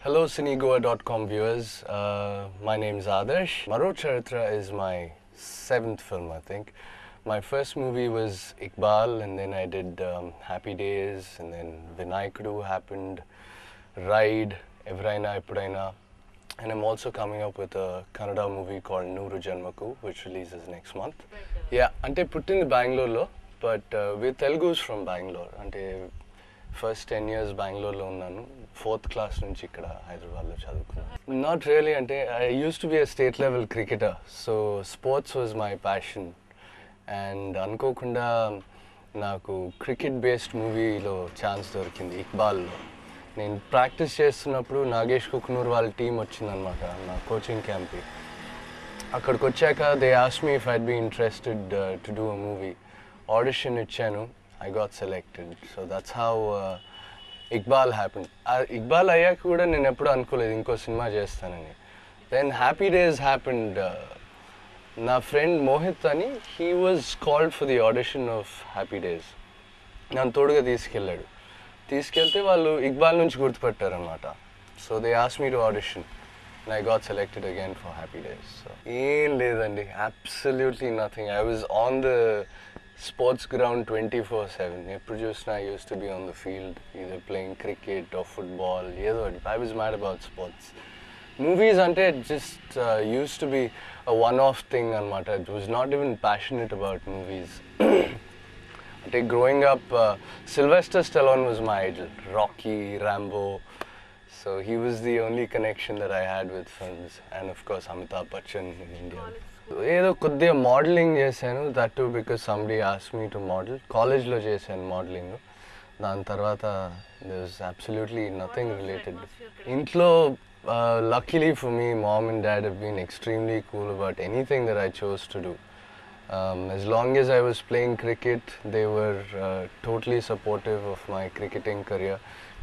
Hello cinegoa.com viewers, my name is Aadarsh. Maro Charitra is my 7th film, I think. My first movie was Iqbal, and then I did Happy Days, and then Vinaykudu happened, Ride, Evraina Ippudaina, and I'm also coming up with a Kannada movie called Nooru Janmaku, which releases next month. Yeah, ante puttin Bangalore lo, but we're Telugus from Bangalore. Ante first 10 years Bangalore lo unnanu, 4th class nunchi ikkada Hyderabad lo chadukunnanu. Not really, ante I used to be a state level cricketer, so sports was my passion. And అనుకోకుండా నాకు cricket based మూవీలో chance దొరికింది ఇక్బాల్లో. నేను practice చేస్తున్నప్పుడు నాగేష్ కుక్నూర్ వాళ్ళ team వచ్చిందనమాట నా coaching క్యాంప్కి. అక్కడికి వచ్చాక they asked me if I'd be interested to do a movie. Audition ఇచ్చాను, I got selected. So that's how Iqbal happened. Iqbal అయ్యాక కూడా నేను ఎప్పుడూ అనుకోలేదు ఇంకో సినిమా చేస్తానని. Then Happy Days happened. నా ఫ్రెండ్ మోహిత్ అని, he was called for the audition of Happy Days. నన్ను తోడుగా తీసుకెళ్తే వాళ్ళు ఇక్బాల్ నుంచి గుర్తుపట్టారనమాట. So they asked me to audition and I got selected again for happy Days. So ఏం లేదండి, absolutely nothing. I was on the sports ground 24/7. ఎప్పుడు చూసినా I use to be on the field, either playing cricket or football, ఏదో I was mad about sports. Movies ante just used to be a one-off thing anamata. I was not even passionate about movies. Ante growing up, Sylvester Stallone was my idol. Rocky, Rambo. So he was the only connection that I had with films. And of course Amitabh Bachchan in India. ఏదో కొద్దిగా modelling చేశాను, that to because somebody asked me to model. కాలేజ్లో చేశాను modelling. దాని తర్వాత there was absolutely nothing related. ఇంట్లో luckily for me, mom and dad have been extremely cool about anything that I chose to do. As long as I was playing cricket, they were totally supportive of my cricketing career.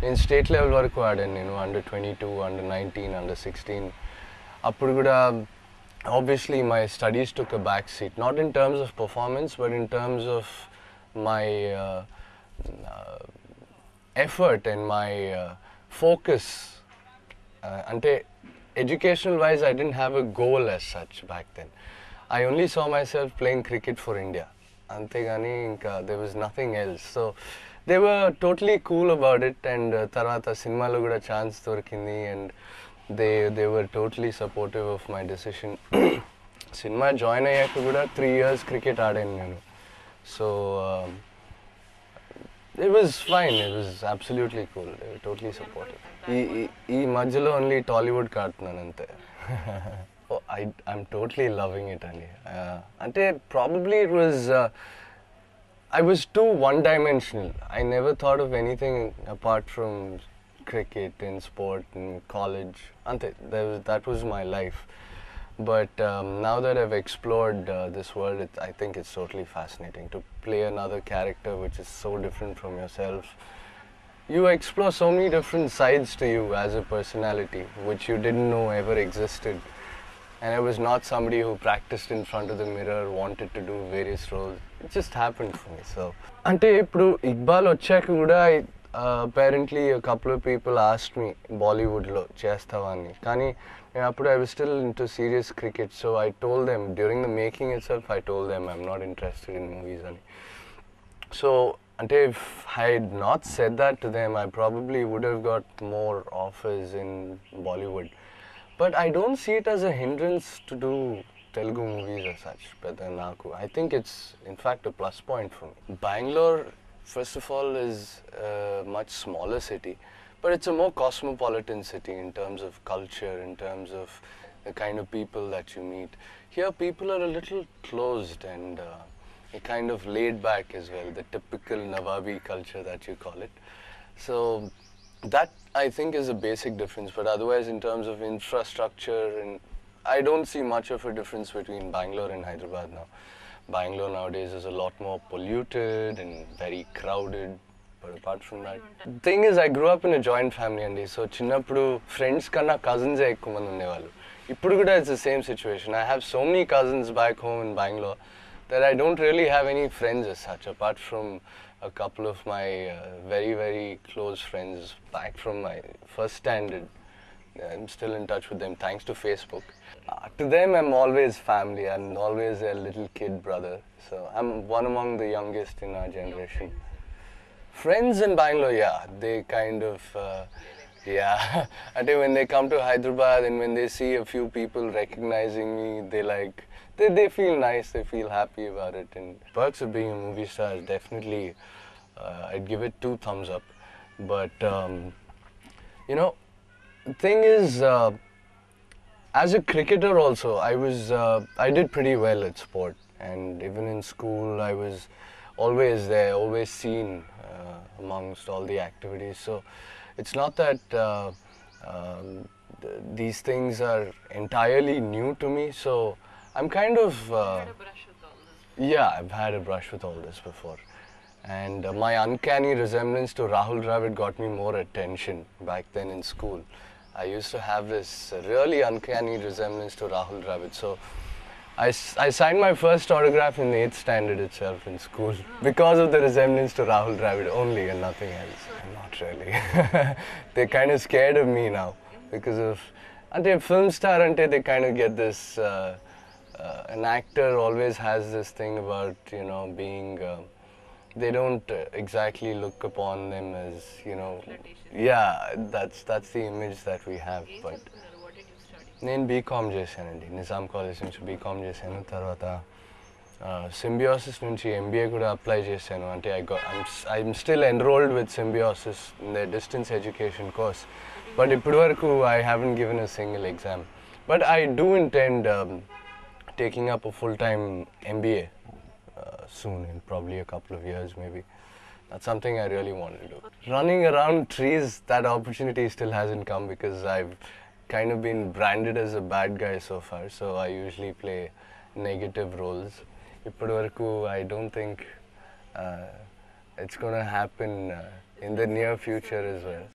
In state level varaku aadanu nenu, under 22, under 19, under 16. Appudu kuda obviously my studies took a back seat, not in terms of performance but in terms of my effort and my focus. Ante educational wise I didn't have a goal as such back then. I only saw myself playing cricket for India. Ante gani inka there was nothing else. So they were totally cool about it, and tarvata cinema lo kuda chance dorikindi, and they were totally supportive of my decision. Cinema join ayyaka kuda 3 years cricket aadanu nenu. So it was fine, it was absolutely cool. They were totally supportive. ఈ మధ్యలో only Tollywood కాడుతున్నాను అంతే. I'm totally loving it అండి. అంటే probably it was I was too one-dimensional. I never thought of anything apart from cricket and sport and college. Ante that was my life. But now that I've explored this world, I think it's totally fascinating to play another character which is so different from yourself. You explore so many different sides to you as a personality which you didn't know ever existed. And I was not somebody who practiced in front of the mirror, wanted to do various roles. It just happened for me. So ante ippudu Iqbal vachaka kuda apparently a couple of people asked me Bollywood lo chestava ani, kani appudu I was still into serious cricket. So I told them during the making itself, I told them I'm not interested in movies ani. So ante if I had not said that to them, I probably would have got more offers in Bollywood. But I don't see it as a hindrance to do Telugu movies as such. But I think it's in fact a plus point for me. Bangalore, first of all, is a much smaller city, but it's a more cosmopolitan city in terms of culture, in terms of the kind of people that you meet. Here people are a little closed and a kind of laid back as well, the typical Nawabi culture that you call it. So that I think is a basic difference, but otherwise in terms of infrastructure, and I don't see much of a difference between Bangalore and Hyderabad now. Bangalore nowadays is a lot more polluted and very crowded, but apart from that, the thing is I grew up in a joint family andi, so chinnappudu friends kanna cousins e ekku mandi undevallu. Ippudu kuda it's the same situation. I have so many cousins back home in Bangalore that I don't really have any friends as such, apart from a couple of my very, very close friends back from my first standard. I'm still in touch with them thanks to Facebook. To them, I'm always family. I'm always a little kid brother. So I'm one among the youngest in our generation. Friends in Bangalore, yeah, they kind of, yeah. I think when they come to Hyderabad and when they see a few people recognizing me, they feel nice, they feel happy about it. And perks of being a movie star is definitely, I'd give it 2 thumbs up. But, you know, the thing is, as a cricketer also, I did pretty well at sport. And even in school, I was always there, always seen amongst all the activities. So it's not that these things are entirely new to me. So I'm kind of, yeah, I've had a brush with all this before. And my uncanny resemblance to Rahul Dravid got me more attention back then in school. I used to have this really uncanny resemblance to Rahul Dravid. So I signed my first autograph in the 8th standard itself in school because of the resemblance to Rahul Dravid only and nothing else. Not really. They're kind of scared of me now because of, ante film star ante they kind of get this, an actor always has this thing about, you know, being, they don't exactly look upon them as, you know, yeah, that's the image that we have. But నేను BCom చేశానండి Nizam college నుంచి BCom చేశాను తర్వాత Symbiosis నుంచి MBA కూడా apply చేశాను అంటే I'm still enrolled with Symbiosis in the distance education course but ఇప్పటి వరకు I haven't given a single exam but I do intend taking up a full time MBA soon, in probably a couple of years maybe. That's something I really want to do. Running around trees, that opportunity still hasn't come because I've kind of been branded as a bad guy so far, so I usually play negative roles. Ippadi I don't think it's going to happen in the near future as well.